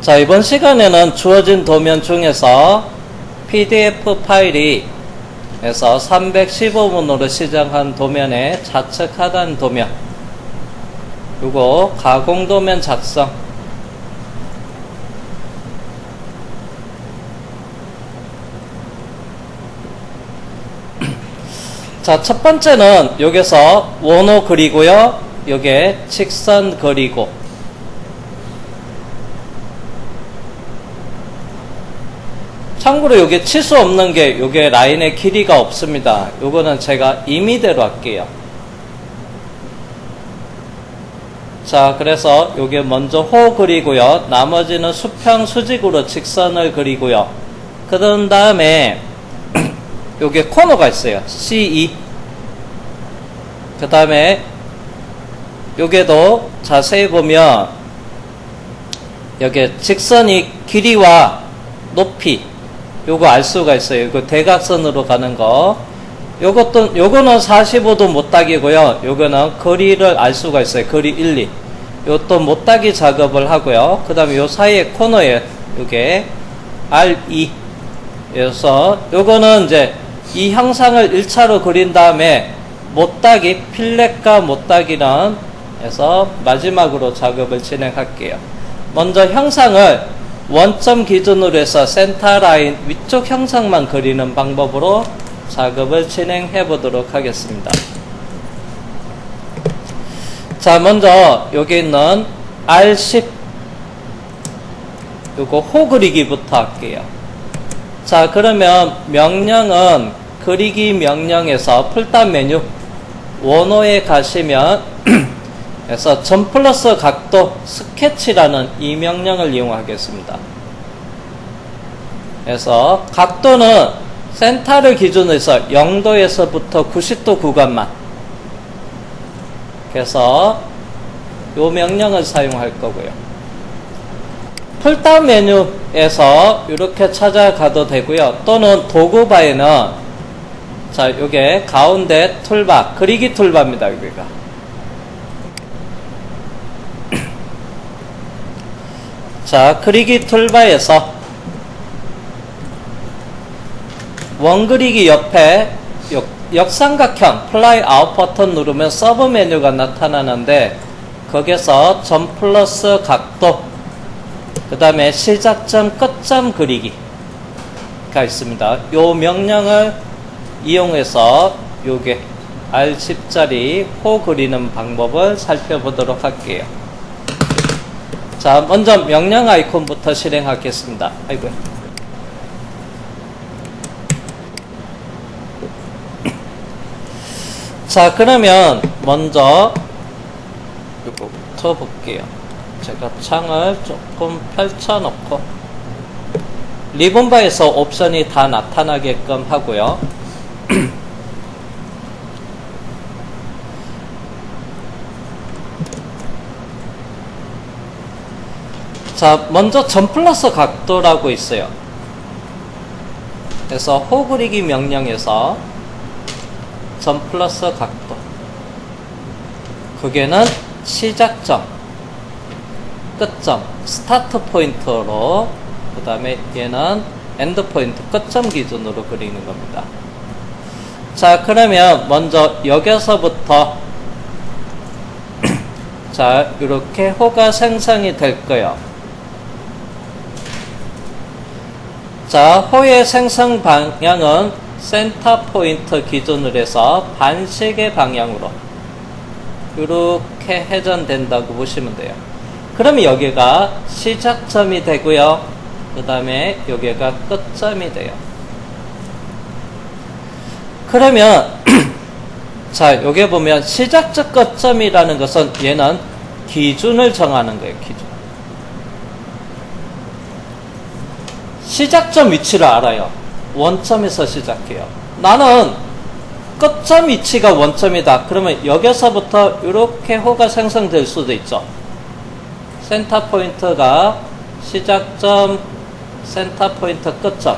자, 이번 시간에는 주어진 도면 중에서 PDF 파일이 에서 315문으로 시작한 도면의 좌측 하단 도면, 요거 가공 도면 작성. 자, 첫 번째는 여기서 원호 그리고요, 요게 직선 그리고, 참고로 요게 치수 없는 게 요게 라인의 길이가 없습니다. 요거는 제가 임의대로 할게요. 자, 그래서 요게 먼저 호 그리고요, 나머지는 수평 수직으로 직선을 그리고요, 그런 다음에 요게 코너가 있어요. C2. 그 다음에 요게도 자세히 보면 여기 직선이 길이와 높이 요거 알 수가 있어요. 이거 대각선으로 가는 거. 요거는 45도 못따기고요. 요거는 거리를 알 수가 있어요. 거리 1, 2. 요또 못따기 작업을 하고요. 그 다음에 요 사이에 코너에 요게 R2. 그래서 요거는 이제 이 형상을 1차로 그린 다음에 못따기, 필렛과 못따기는 해서 마지막으로 작업을 진행할게요. 먼저 형상을 원점 기준으로 해서 센터 라인 위쪽 형상만 그리는 방법으로 작업을 진행해 보도록 하겠습니다. 자, 먼저 여기 있는 R10 요거 호 그리기부터 할게요. 자, 그러면 명령은 그리기 명령에서 풀단 메뉴 원호에 가시면 그래서 점 플러스 각도 스케치라는 이 명령을 이용하겠습니다. 그래서 각도는 센터를 기준으로 해서 0도에서부터 90도 구간만, 그래서 이 명령을 사용할 거고요. 풀다운 메뉴에서 이렇게 찾아가도 되고요. 또는 도구바에는 자, 요게 가운데 툴바, 그리기 툴바입니다. 여기가. 자, 그리기 툴바에서 원그리기 옆에 역삼각형 플라이 아웃 버튼 누르면 서브 메뉴가 나타나는데 거기서 점 플러스 각도, 그 다음에 시작점 끝점 그리기가 있습니다. 요 명령을 이용해서 요게 R10짜리 호 그리는 방법을 살펴보도록 할게요. 자, 먼저 명령 아이콘부터 실행하겠습니다. 아이고야. 자, 그러면 먼저 이거부터 볼게요. 제가 창을 조금 펼쳐놓고 리본바에서 옵션이 다 나타나게끔 하고요. 자, 먼저 점 플러스 각도라고 있어요. 그래서 호 그리기 명령에서 점 플러스 각도, 그게는 시작점, 끝점, 스타트 포인트로, 그 다음에 얘는 엔드 포인트, 끝점 기준으로 그리는 겁니다. 자, 그러면 먼저 여기서부터 자, 이렇게 호가 생성이 될 거예요. 자, 호의 생성 방향은 센터 포인트 기준으로 해서 반시계 방향으로 이렇게 회전된다고 보시면 돼요. 그러면 여기가 시작점이 되고요. 그 다음에 여기가 끝점이 돼요. 그러면 자, 여기 보면 시작점 끝점이라는 것은 얘는 기준을 정하는 거예요. 기준. 시작점 위치를 알아요. 원점에서 시작해요. 나는 끝점 위치가 원점이다. 그러면 여기서부터 이렇게 호가 생성될 수도 있죠. 센터 포인트가 시작점, 센터 포인트, 끝점.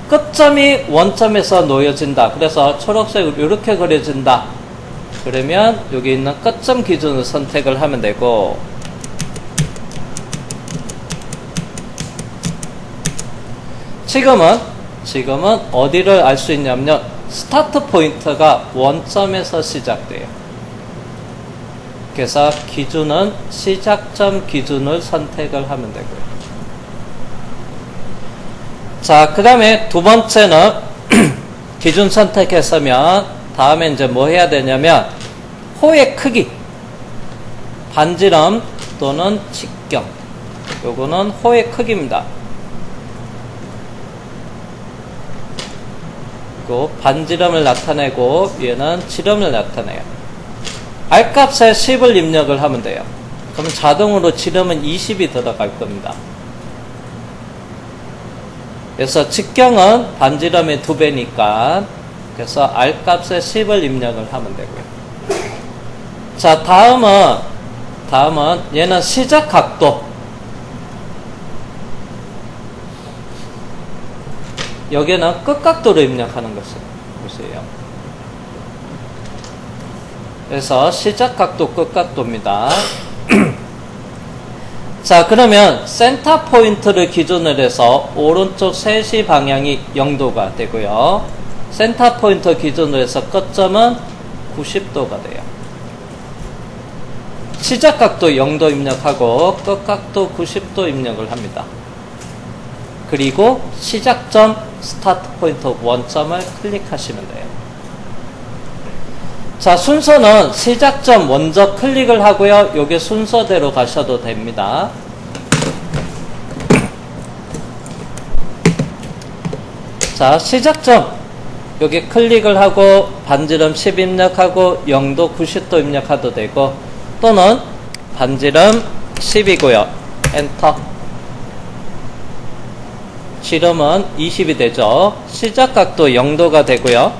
끝점이 원점에서 놓여진다. 그래서 초록색으로 이렇게 그려진다. 그러면 여기 있는 끝점 기준을 선택을 하면 되고, 지금은 어디를 알 수 있냐면 스타트 포인트가 원점에서 시작돼요. 그래서 기준은 시작점 기준을 선택을 하면 되고요. 자, 그 다음에 두 번째는 기준 선택했으면 다음에 이제 뭐 해야 되냐면 호의 크기, 반지름 또는 직경, 요거는 호의 크기입니다. 반지름을 나타내고 얘는 지름을 나타내요. R값에 10을 입력을 하면 돼요. 그럼 자동으로 지름은 20이 들어갈 겁니다. 그래서 직경은 반지름의 2배니까 그래서 R값에 10을 입력을 하면 되고요. 자, 다음은 얘는 시작 각도. 여기는 끝각도로 입력하는 것이에요. 그래서 시작 각도, 끝각도입니다. 자, 그러면 센터 포인트를 기준으로 해서 오른쪽 3시 방향이 0도가 되고요. 센터 포인트 기준으로 해서 끝점은 90도가 돼요. 시작 각도 0도 입력하고 끝각도 90도 입력을 합니다. 그리고 시작점 스타트 포인트 원점을 클릭하시면 돼요. 자, 순서는 시작점 먼저 클릭을 하고요. 요게 순서대로 가셔도 됩니다. 자, 시작점 여기 클릭을 하고 반지름 10 입력하고 0도 90도 입력해도 되고 또는 반지름 10이고요. 엔터. 지름은 20이 되죠. 시작각도 0도가 되고요.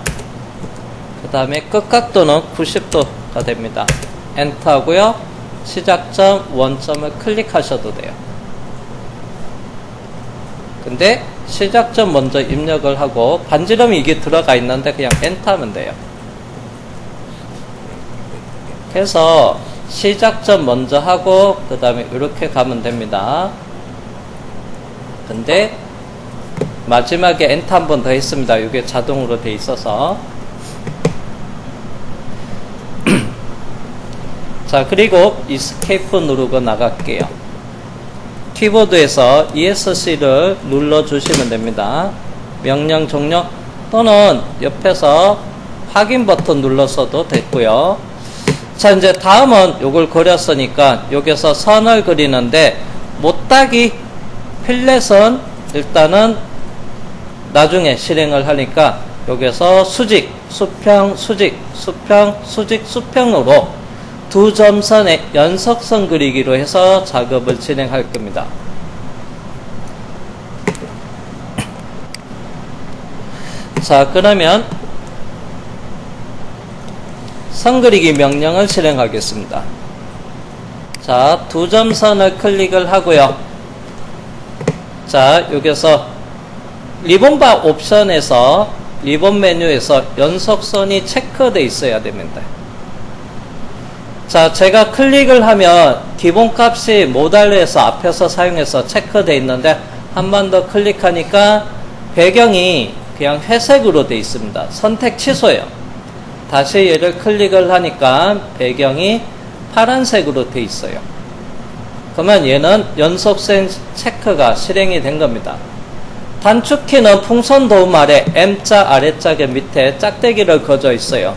그 다음에 끝각도는 90도가 됩니다. 엔터 하고요. 시작점 원점을 클릭하셔도 돼요. 근데 시작점 먼저 입력을 하고 반지름이 이게 들어가 있는데 그냥 엔터 하면 돼요. 그래서 시작점 먼저 하고 그 다음에 이렇게 가면 됩니다. 근데 마지막에 엔터 한 번 더 했습니다. 이게 자동으로 돼 있어서. 자, 그리고 이스케이프 누르고 나갈게요. 키보드에서 ESC를 눌러주시면 됩니다. 명령 종료 또는 옆에서 확인 버튼 눌러서도 됐고요. 자, 이제 다음은 요걸 그렸으니까 여기서 선을 그리는데 못따기 필렛은 일단은 나중에 실행을 하니까 여기서 수직, 수평, 수직, 수평, 수직, 수평으로 두 점선의 연속선 그리기로 해서 작업을 진행할 겁니다. 자, 그러면 선 그리기 명령을 실행하겠습니다. 자, 두 점선을 클릭을 하고요. 자, 여기서 리본바 옵션에서 리본 메뉴에서 연속선이 체크되어 있어야 됩니다. 자, 제가 클릭을 하면 기본값이 모달에서 앞에서 사용해서 체크되어 있는데 한 번 더 클릭하니까 배경이 그냥 회색으로 되어 있습니다. 선택 취소예요. 다시 얘를 클릭을 하니까 배경이 파란색으로 되어 있어요. 그러면 얘는 연속선 체크가 실행이 된 겁니다. 단축키는 풍선 도움 아래 M자 아래짝에 밑에 짝대기를 그어져 있어요.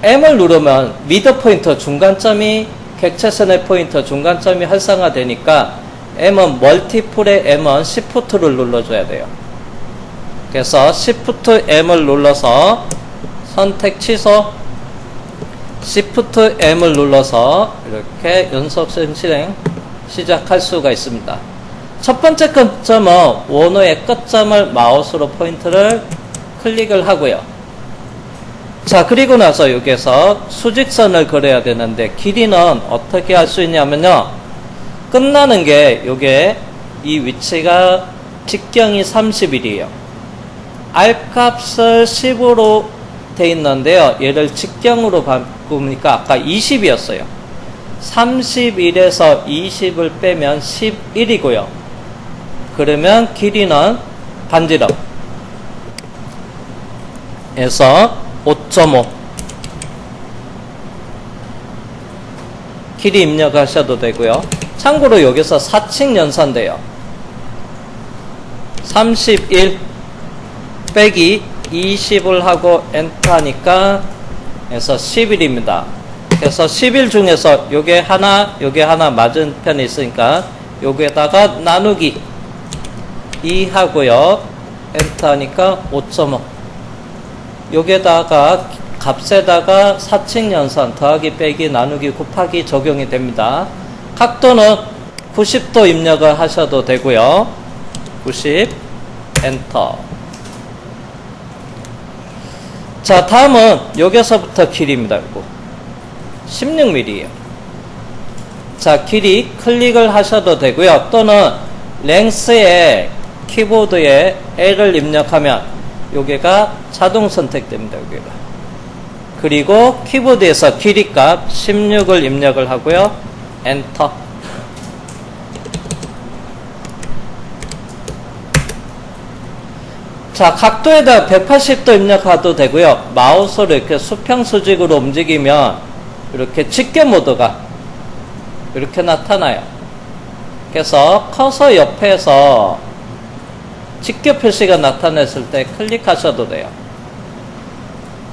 M을 누르면 미드 포인터 중간점이 객체선의 포인터 중간점이 활성화되니까 M은 멀티플의 M은 Shift를 눌러줘야 돼요. 그래서 Shift M을 눌러서 선택 취소, Shift M을 눌러서 이렇게 연속선 실행 시작할 수가 있습니다. 첫 번째 끝점은 원호의 끝점을 마우스로 포인트를 클릭을 하고요. 자, 그리고 나서 여기서 수직선을 그려야 되는데 길이는 어떻게 할 수 있냐면요. 끝나는 게 요게 이 위치가 직경이 30일이에요. R값을 10으로 돼 있는데요. 얘를 직경으로 바꾸니까 아까 20이었어요. 31에서 20을 빼면 11이고요. 그러면 길이는 반지름 에서 5.5 길이 입력하셔도 되고요. 참고로 여기서 4층 연산돼요. 31 빼기 20을 하고 엔터 하니까 그래서 11입니다. 그래서 11 중에서 요게 하나 맞은 편이 있으니까 요게다가 나누기 2 하고요. 엔터 하니까 5.5. 요게다가 값에다가 4층 연산 더하기 빼기 나누기 곱하기 적용이 됩니다. 각도는 90도 입력을 하셔도 되고요. 90 엔터. 자, 다음은 여기서부터 길이입니다. 이거 16mm예요. 자, 길이 클릭을 하셔도 되고요. 또는 랭스에 키보드에 L을 입력하면 여기가 자동 선택됩니다. 여기가. 그리고 키보드에서 길이값 16을 입력을 하고요. 엔터. 자, 각도에다 180도 입력해도 되고요. 마우스를 이렇게 수평 수직으로 움직이면 이렇게 직교 모드가 이렇게 나타나요. 그래서 커서 옆에서 직교 표시가 나타났을 때 클릭하셔도 돼요.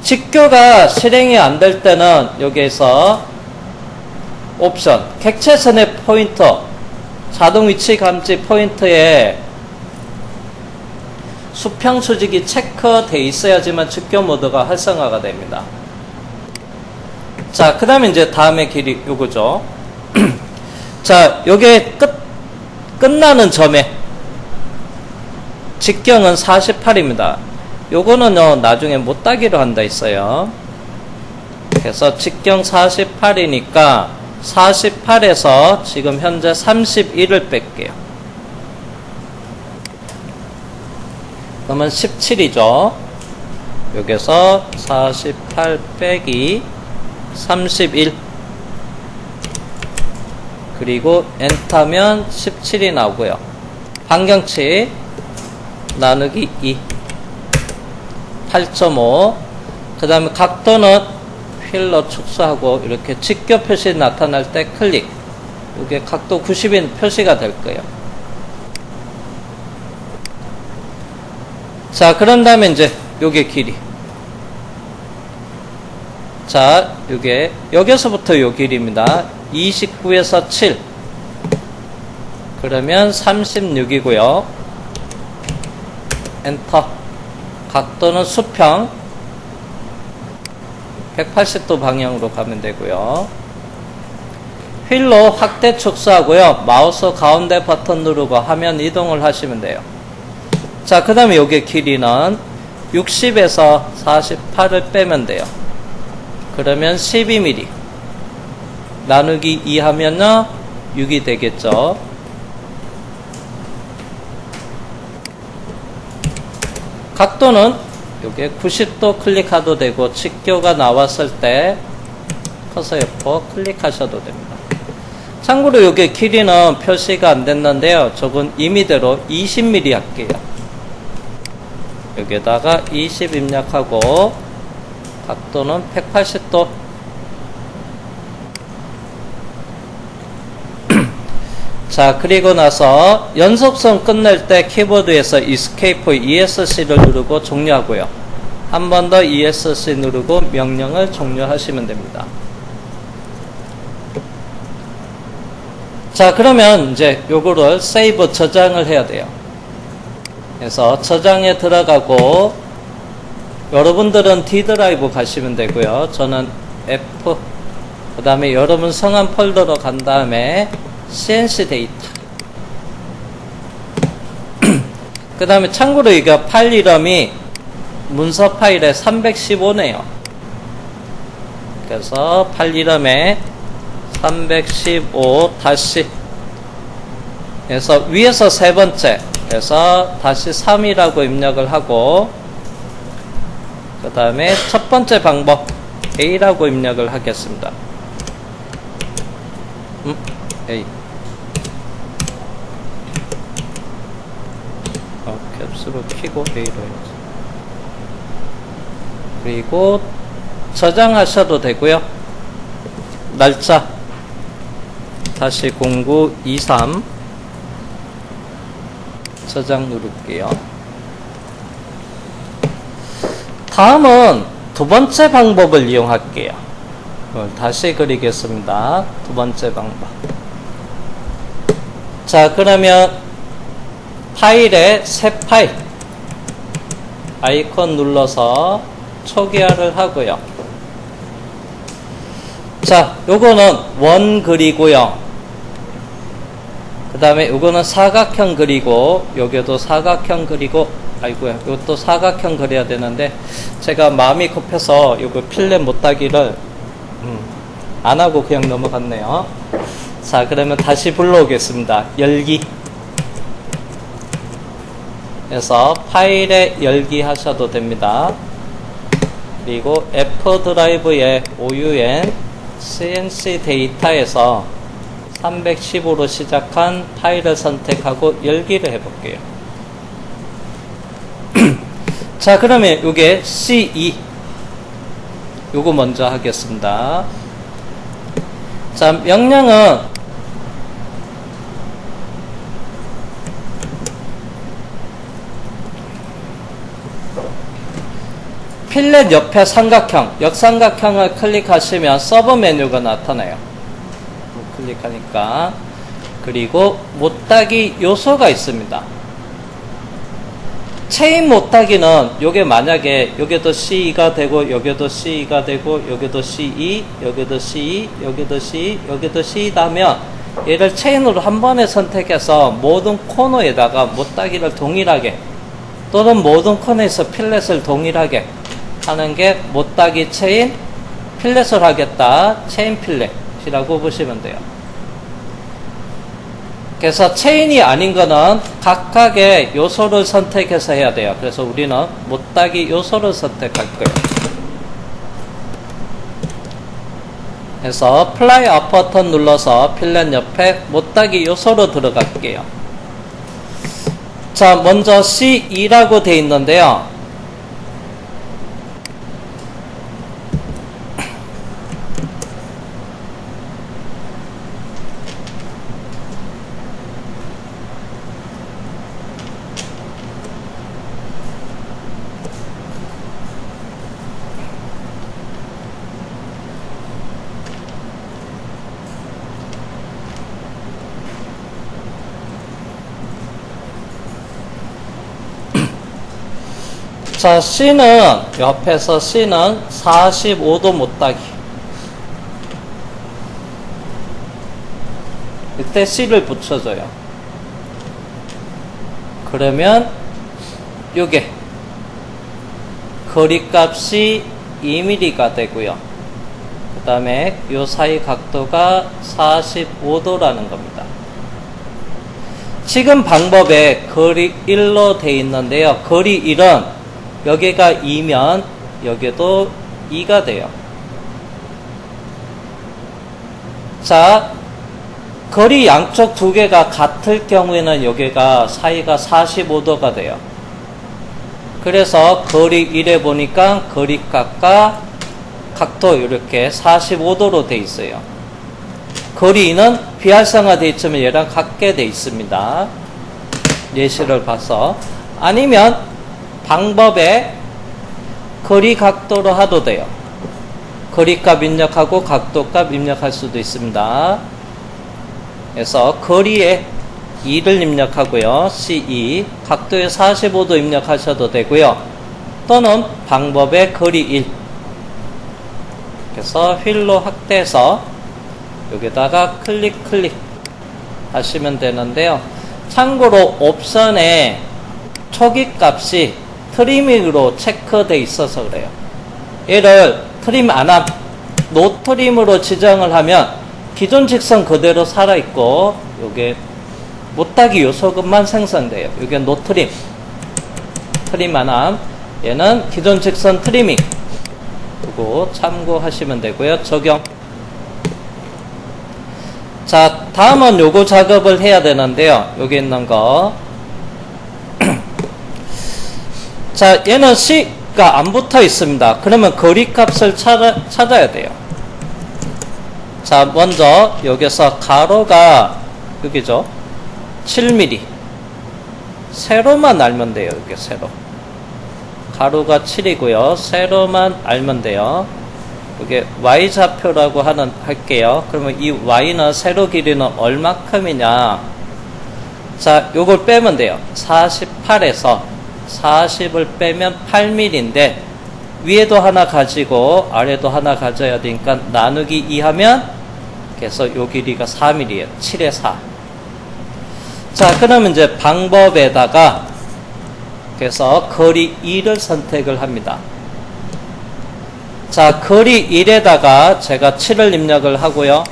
직교가 실행이 안 될 때는 여기에서 옵션, 객체선의 포인터, 자동 위치 감지 포인트에 수평 수직이 체크되어 있어야지만 직교 모드가 활성화가 됩니다. 자, 그 다음에 이제 다음에 길이 요거죠. 자, 요게 끝나는 점에 직경은 48입니다. 요거는요, 나중에 못 따기로 한다 있어요. 그래서 직경 48이니까 48에서 지금 현재 31을 뺄게요. 그러면 17이죠. 여기서 48 빼기 31 그리고 엔터면 17이 나오고요. 반경치 나누기 2 8.5 그 다음에 각도는 휠로 축소하고 이렇게 직교 표시 나타날 때 클릭. 이게 각도 90인 표시가 될 거예요. 자, 그런 다음에 이제 요게 길이. 자, 요게 여기서부터 요 길이입니다. 29에서 7 그러면 36이고요. 엔터. 각도는 수평 180도 방향으로 가면 되고요. 휠로 확대 축소하고요. 마우스 가운데 버튼 누르고 화면 이동을 하시면 돼요. 자, 그 다음에 여기 길이는 60에서 48을 빼면 돼요. 그러면 12mm 나누기 2 하면요 6이 되겠죠. 각도는 여기 90도 클릭해도 되고 직교가 나왔을 때 커서 옆으로 클릭하셔도 됩니다. 참고로 여기 길이는 표시가 안 됐는데요. 저건 임의대로 20mm 할게요. 여기에다가 20 입력하고 각도는 180도. 자, 그리고 나서 연속선 끝낼 때 키보드에서 Escape ESC를 누르고 종료하고요. 한 번 더 ESC 누르고 명령을 종료하시면 됩니다. 자, 그러면 이제 요거를 세이브 저장을 해야 돼요. 그래서 저장에 들어가고 여러분들은 D 드라이브 가시면 되고요. 저는 F 그 다음에 여러분 성함 폴더로 간 다음에 CNC 데이터 그 다음에 참고로 이거 파일 이름이 문서 파일에 315네요. 그래서 파일 이름에 315 다시 그래서 위에서 세 번째 그래서 다시 3이라고 입력을 하고 그 다음에 첫 번째 방법 A라고 입력을 하겠습니다. A 캡슐을 키고 A로 해야지. 그리고 저장하셔도 되고요. 날짜 다시 0923 저장 누를게요. 다음은 두 번째 방법을 이용할게요. 이걸 다시 그리겠습니다. 두 번째 방법. 자, 그러면 파일에 새 파일 아이콘 눌러서 초기화를 하고요. 자, 요거는 원 그리고요. 그 다음에 요거는 사각형 그리고, 여기도 사각형 그리고, 아이고야, 요것도 사각형 그려야 되는데, 제가 마음이 급해서 요거 필렛 못따기를, 안 하고 그냥 넘어갔네요. 자, 그러면 다시 불러오겠습니다. 열기. 그래서 파일에 열기 하셔도 됩니다. 그리고 F 드라이브의 OUN CNC 데이터에서 315로 시작한 파일을 선택하고 열기를 해볼게요. 자, 그러면 이게 C2 요거 먼저 하겠습니다. 자, 명령은 필렛 옆에 삼각형, 역삼각형을 클릭하시면 서브 메뉴가 나타나요. 클릭하니까. 그리고 못따기 요소가 있습니다. 체인 못따기는 요게 만약에 여기도 C2가 되고 여기도 C2가 되고 여기도 C2, 여기도 C2, 여기도 C2, 여기도 C2다면 얘를 체인으로 한 번에 선택해서 모든 코너에다가 못따기를 동일하게 또는 모든 코너에서 필렛을 동일하게 하는 게 못따기 체인 필렛을 하겠다. 체인 필렛이라고 보시면 돼요. 그래서 체인이 아닌 거는 각각의 요소를 선택해서 해야 돼요. 그래서 우리는 못따기 요소를 선택할 거예요. 그래서 플라이 업 버튼 눌러서 필렛 옆에 못따기 요소로 들어갈게요. 자, 먼저 C2라고 되어 있는데요. 자, C는 옆에서 C는 45도 못따기. 이때 C를 붙여줘요. 그러면 요게 거리값이 2mm가 되고요. 그 다음에 요 사이 각도가 45도라는 겁니다. 지금 방법에 거리 1로 되어 있는데요. 거리 1은 여기가 2면 여기도 2가 돼요. 자, 거리 양쪽 두 개가 같을 경우에는 여기가 사이가 45도가 돼요. 그래서 거리 1에 보니까 거리값과 각도 이렇게 45도로 돼 있어요. 거리 2는 비활성화되어 있지만 얘랑 같게 돼 있습니다. 예시를 봐서. 아니면 방법에 거리 각도로 하도 돼요. 거리값 입력하고 각도값 입력할 수도 있습니다. 그래서 거리에 2를 입력하고요. C2 각도에 45도 입력하셔도 되고요. 또는 방법에 거리 1 그래서 휠로 확대해서 여기다가 클릭 하시면 되는데요. 참고로 옵션에 초기 값이 트리밍으로 체크되어 있어서 그래요. 얘를 트림 안함, 노 트림으로 지정을 하면 기존 직선 그대로 살아있고 요게 못따기 요소금만 생성돼요. 요게 노 트림, 트림 안함. 얘는 기존 직선 트리밍 그거 참고하시면 되고요. 적용. 자, 다음은 요거 작업을 해야 되는데요. 여기 있는 거 자, 얘는 C가 안 붙어 있습니다. 그러면 거리 값을 찾아야 돼요. 자, 먼저 여기서 가로가 여기죠. 7mm. 세로만 알면 돼요. 이게 세로. 가로가 7이고요. 세로만 알면 돼요. 이게 y좌표라고 할게요. 그러면 이 y는 세로 길이는 얼마큼이냐? 자, 요걸 빼면 돼요. 48에서 40을 빼면 8mm인데 위에도 하나 가지고 아래도 하나 가져야 되니까 나누기 2 하면 그래서 요 길이가 4mm예요. 7에 4. 자, 그러면 이제 방법에다가 그래서 거리 2를 선택을 합니다. 자, 거리 1에다가 제가 7을 입력을 하고요.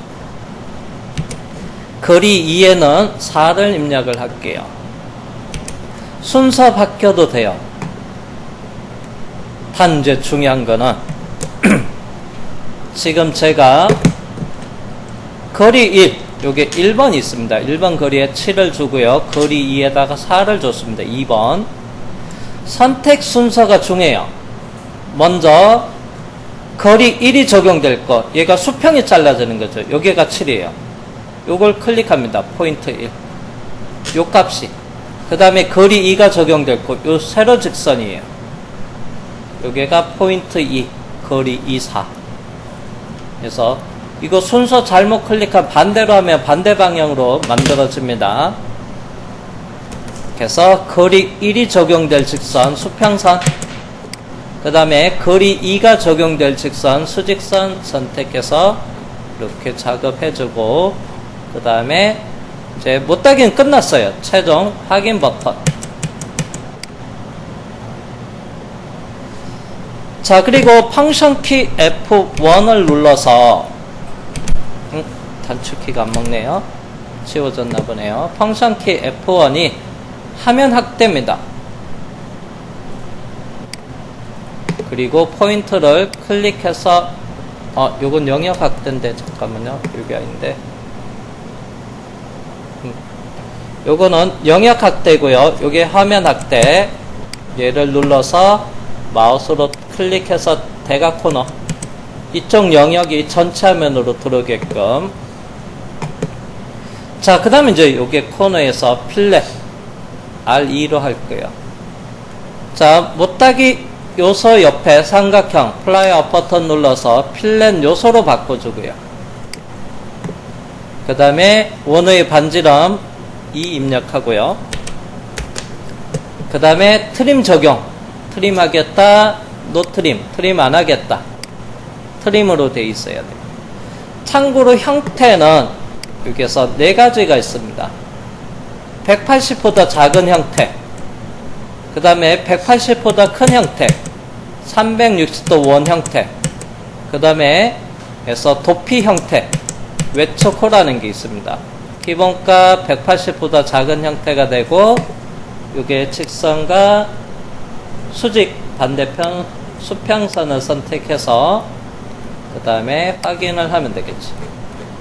거리 2에는 4를 입력을 할게요. 순서 바뀌어도 돼요. 단 이제 중요한 거는 지금 제가 거리 1, 요게 1번 있습니다. 1번 거리에 7을 주고요. 거리 2에다가 4를 줬습니다. 2번. 선택 순서가 중요해요. 먼저 거리 1이 적용될 거, 얘가 수평이 잘라지는 거죠. 여기가 7이에요. 요걸 클릭합니다. 포인트 1. 요 값이. 그 다음에 거리 2가 적용될 거, 요 세로 직선이에요. 여기가 포인트 2, 거리 2, 4. 그래서 이거 순서 잘못 클릭하면 반대로 하면 반대 방향으로 만들어집니다. 그래서 거리 1이 적용될 직선, 수평선. 그 다음에 거리 2가 적용될 직선, 수직선 선택해서 이렇게 작업해주고, 그 다음에 이제 못하기는 끝났어요. 최종 확인 버튼. 자, 그리고 펑션 키 F1을 눌러서 단축키가 안 먹네요. 지워졌나 보네요. 펑션 키 F1이 화면 확대입니다. 그리고 포인트를 클릭해서 요건 영역 확대인데 잠깐만요. 요게 아닌데 요거는 영역 확대고요. 요게 화면 확대. 얘를 눌러서 마우스로 클릭해서 대각 코너, 이쪽 영역이 전체 화면으로 들어오게끔. 자, 그 다음에 이제 요게 코너에서 필렛 R2로 할 거예요. 자, 못하기 요소 옆에 삼각형 플라이 업 버튼 눌러서 필렛 요소로 바꿔주고요. 그 다음에 원의 반지름 2 입력하고요. 그 다음에 트림 적용. 트림 하겠다, 노 트림, 트림 안 하겠다. 트림으로 되어 있어야 돼요. 참고로 형태는 여기에서 4가지가 있습니다. 180보다 작은 형태, 그 다음에 180보다 큰 형태, 360도 원 형태, 그 다음에 에서 도피 형태, 웨초코라는 게 있습니다. 기본값 180보다 작은 형태가 되고, 이게 직선과 수직 반대편 수평선을 선택해서 그 다음에 확인을 하면 되겠지.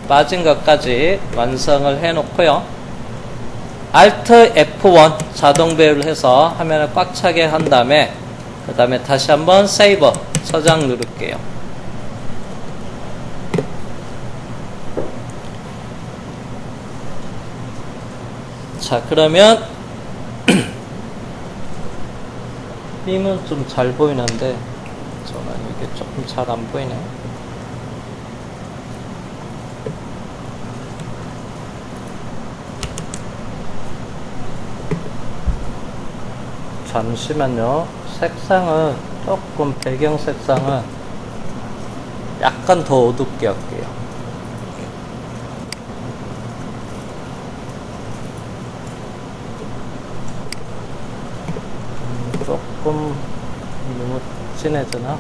빠진 것까지 완성을 해 놓고요. Alt F1 자동 배열을 해서 화면을 꽉 차게 한 다음에 그 다음에 다시 한번 세이버 저장 누를게요. 자, 그러면 빔은 좀 잘 보이는데 저는 이게 조금 잘 안 보이네. 잠시만요. 색상은 조금 배경 색상은 약간 더 어둡게 할게요. 조금 너무 진해지나?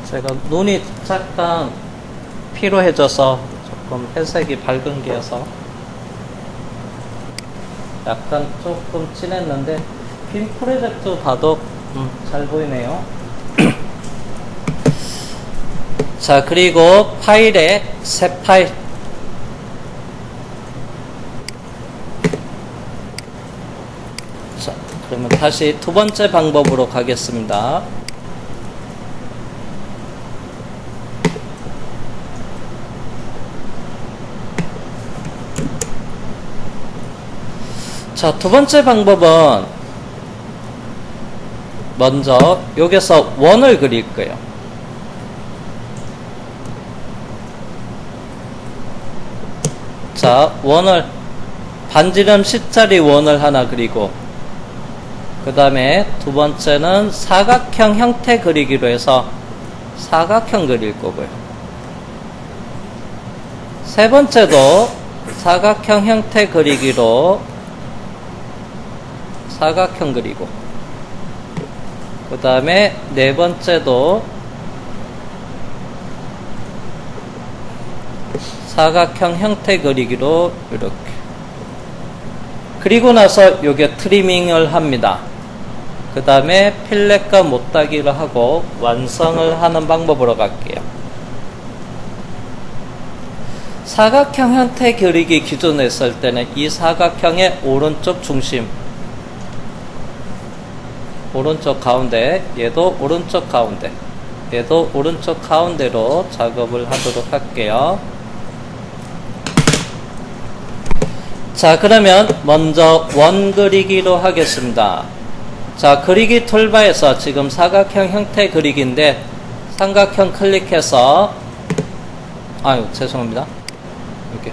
제가 눈이 잠깐 피로해져서 조금 회색이 밝은 게여서 약간 조금 진했는데 빔 프로젝트 봐도 잘 보이네요. 자, 그리고 파일에 새 파일, 그러면 다시 두 번째 방법으로 가겠습니다. 자, 두 번째 방법은 먼저 여기서 원을 그릴 거예요. 자, 원을 반지름 C짜리 원을 하나 그리고 그 다음에 두 번째는 사각형 형태 그리기로 해서 사각형 그릴 거고요. 세 번째도 사각형 형태 그리기로 사각형 그리고 그 다음에 네 번째도 사각형 형태 그리기로 이렇게 그리고 나서 요게 트리밍을 합니다. 그 다음에 필렛과 못따기를 하고 완성을 하는 방법으로 갈게요. 사각형 형태 그리기 기준으로 했을 때는 이 사각형의 오른쪽 중심, 오른쪽 가운데, 얘도 오른쪽 가운데, 얘도 오른쪽 가운데로 작업을 하도록 할게요. 자, 그러면 먼저 원 그리기로 하겠습니다. 자, 그리기 툴바에서 지금 사각형 형태 그리기인데 삼각형 클릭해서 죄송합니다. 이렇게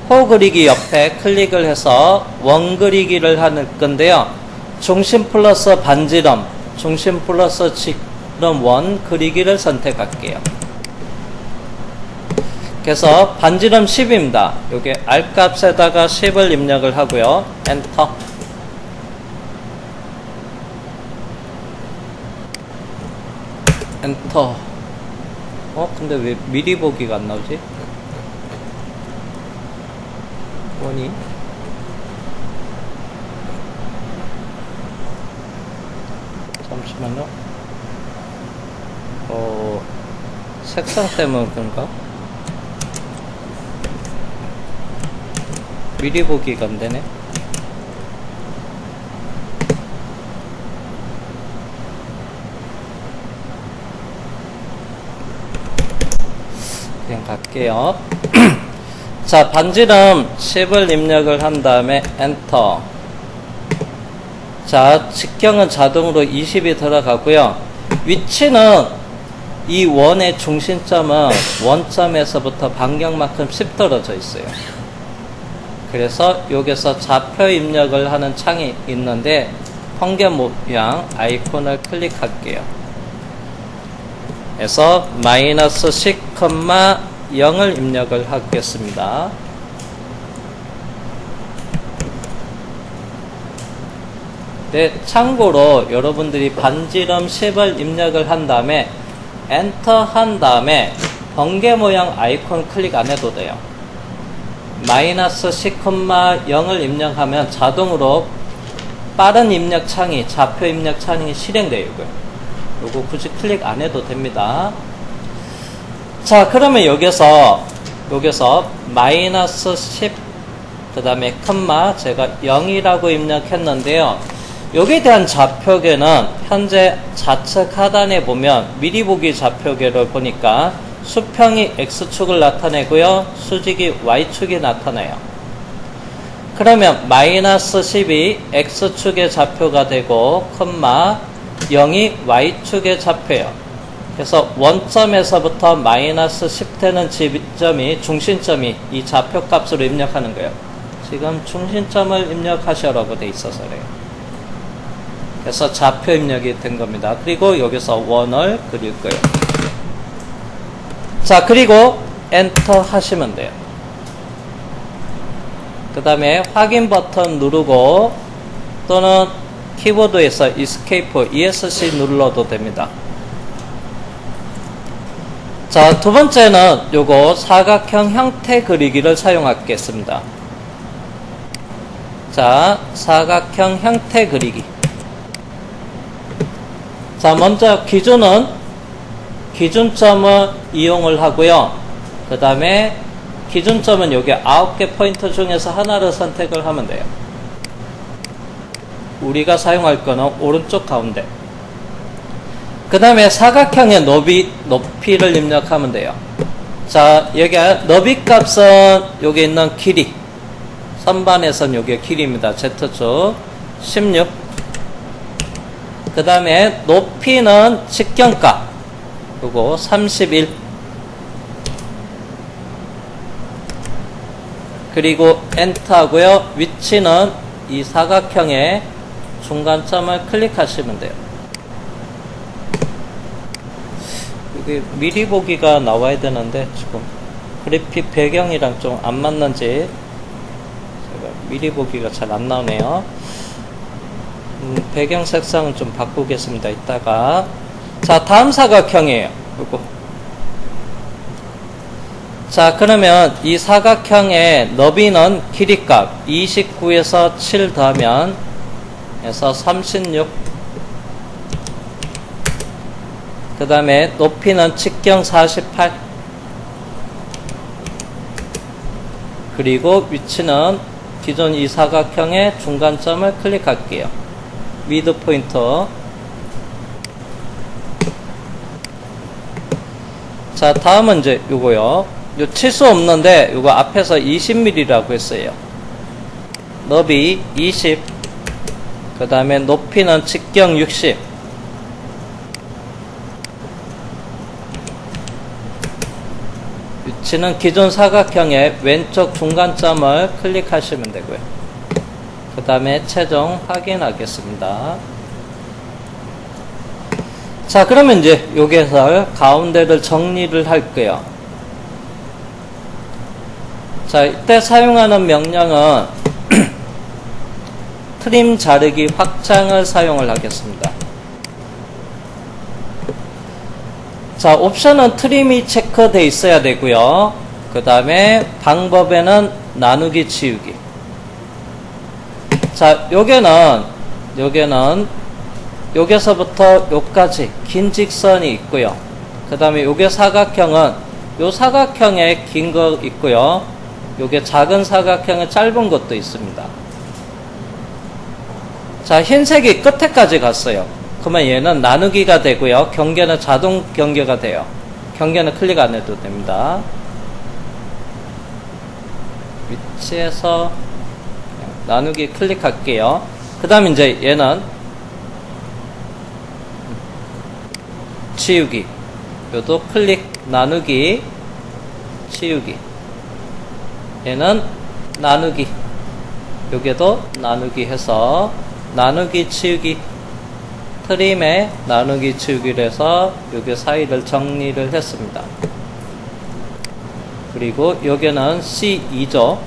호 그리기 옆에 클릭을 해서 원 그리기를 할 건데요. 중심 플러스 반지름, 중심 플러스 지름 원 그리기를 선택할게요. 그래서 반지름 10입니다. 여기 R 값에다가 10을 입력을 하고요. 엔터. 엔터. 근데 왜 미리 보기가 안 나오지? 뭐니? 잠시만요. 색상 때문에 그런가? 미리 보기가 안 되네. 그냥 갈게요. 자, 반지름 10을 입력을 한 다음에 엔터. 자, 직경은 자동으로 20이 들어가고요. 위치는 이 원의 중심점은 원점에서부터 반경만큼 10 떨어져 있어요. 그래서 여기서 좌표 입력을 하는 창이 있는데 번개 모양 아이콘을 클릭할게요. 그래서 마이너스 10,0을 입력을 하겠습니다. 네, 참고로 여러분들이 반지름 10을 입력을 한 다음에 엔터 한 다음에 번개 모양 아이콘 클릭 안 해도 돼요. 마이너스 10,0을 입력하면 자동으로 빠른 입력 창이, 좌표 입력 창이 실행돼요. 요거 굳이 클릭 안 해도 됩니다. 자, 그러면 여기서 마이너스 10, 그 다음에 컴마, 제가 0이라고 입력했는데요. 여기에 대한 좌표계는 현재 좌측 하단에 보면 미리 보기 좌표계를 보니까 수평이 X축을 나타내고요. 수직이 Y축이 나타나요. 그러면 마이너스 10이 X축의 좌표가 되고 컴마 0이 Y축의 좌표예요. 그래서 원점에서부터 마이너스 10 되는 지점이 중심점이 이 좌표 값으로 입력하는 거예요. 지금 중심점을 입력하시라고 돼 있어서 그래요. 그래서 좌표 입력이 된 겁니다. 그리고 여기서 원을 그릴 거예요. 자, 그리고 엔터 하시면 돼요. 그 다음에 확인 버튼 누르고 또는 키보드에서 Escape, ESC 눌러도 됩니다. 자, 두 번째는 요거 사각형 형태 그리기를 사용하겠습니다. 자, 사각형 형태 그리기. 자, 먼저 기준점을 이용을 하고요. 그 다음에 기준점은 여기 9개 포인트 중에서 하나를 선택을 하면 돼요. 우리가 사용할 거는 오른쪽 가운데. 그 다음에 사각형의 높이를 입력하면 돼요. 자, 여기 너비 값은 여기 있는 길이. 선반에선 여기 길이입니다. Z축 16. 그 다음에 높이는 직경값. 요거 31. 그리고 엔터 하고요. 위치는 이 사각형의 중간점을 클릭하시면 돼요. 여기 미리 보기가 나와야 되는데 지금 그래픽 배경이랑 좀 안 맞는지 제가 미리 보기가 잘 안 나오네요. 배경 색상은 좀 바꾸겠습니다. 이따가. 자, 다음 사각형이에요. 요거. 자, 그러면 이 사각형의 너비는 길이값 29에서 7 더하면 해서 36. 그 다음에 높이는 직경 48. 그리고 위치는 기존 이 사각형의 중간점을 클릭할게요. 미드 포인터. 자, 다음은 이제 요거요. 요 치수 없는데 요거 앞에서 20mm라고 했어요. 너비 20. 그 다음에 높이는 직경 60. 위치는 기존 사각형의 왼쪽 중간점을 클릭하시면 되고요. 그 다음에 최종 확인하겠습니다. 자, 그러면 이제 여기에서 가운데를 정리를 할게요. 자, 이때 사용하는 명령은 트림 자르기 확장을 사용을 하겠습니다. 자, 옵션은 트림이 체크되어 있어야 되고요. 그 다음에 방법에는 나누기 치우기. 자, 여기서부터 여기까지 긴 직선이 있고요. 그 다음에 요게 사각형은 요 사각형에 긴 거 있고요. 요게 작은 사각형에 짧은 것도 있습니다. 자, 흰색이 끝에까지 갔어요. 그러면 얘는 나누기가 되고요. 경계는 자동 경계가 돼요. 경계는 클릭 안 해도 됩니다. 위치에서 나누기 클릭할게요. 그 다음에 이제 얘는 치우기. 요도 클릭, 나누기, 치우기. 얘는 나누기. 요게도 나누기 해서 나누기, 치우기. 트림에 나누기, 치우기를 해서 요게 사이를 정리를 했습니다. 그리고 여기는 C2죠.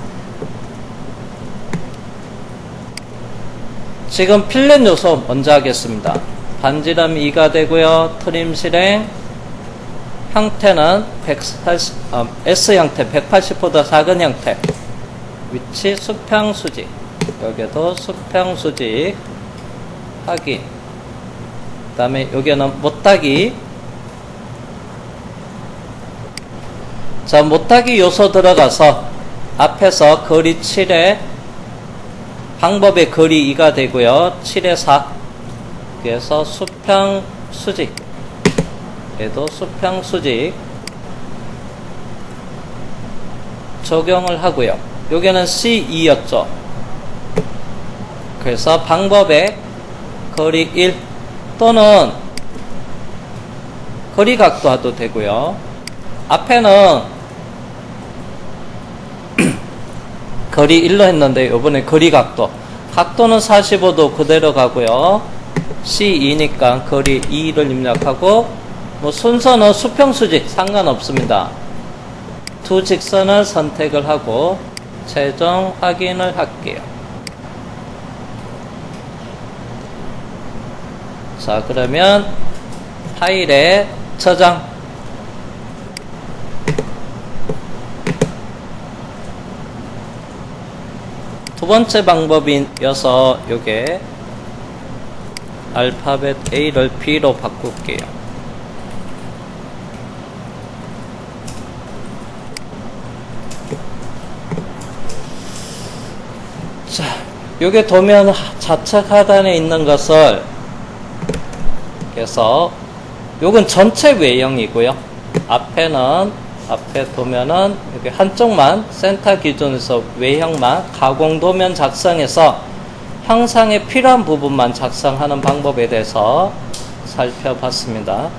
지금 필렛 요소 먼저 하겠습니다. 반지름 2가 되고요. 트림 실행 형태는 S 형태 180보다 작은 형태. 위치 수평 수직. 여기도 수평 수직 확인. 그 다음에 여기는 못하기. 자, 못하기 요소 들어가서 앞에서 거리 7에 방법의 거리 2가 되고요. 7에 4. 그래서 수평 수직. 얘도 수평 수직 적용을 하고요. 여기는 C2였죠. 그래서 방법의 거리 1 또는 거리 각도도 되고요. 앞에는 거리 1로 했는데 이번에 거리 각도는 45도 그대로 가고요. C2니까 거리 2를 입력하고 뭐 순서는 수평 수직 상관없습니다. 두 직선을 선택을 하고 최종 확인을 할게요. 자, 그러면 파일에 저장. 두 번째 방법이어서 요게 알파벳 A를 B로 바꿀게요. 자, 요게 도면 좌측 하단에 있는 것을 그래서 요건 전체 외형이고요. 앞에 도면은 여기 한쪽만 센터 기준에서 외형만 가공 도면 작성해서 형상에 필요한 부분만 작성하는 방법에 대해서 살펴봤습니다.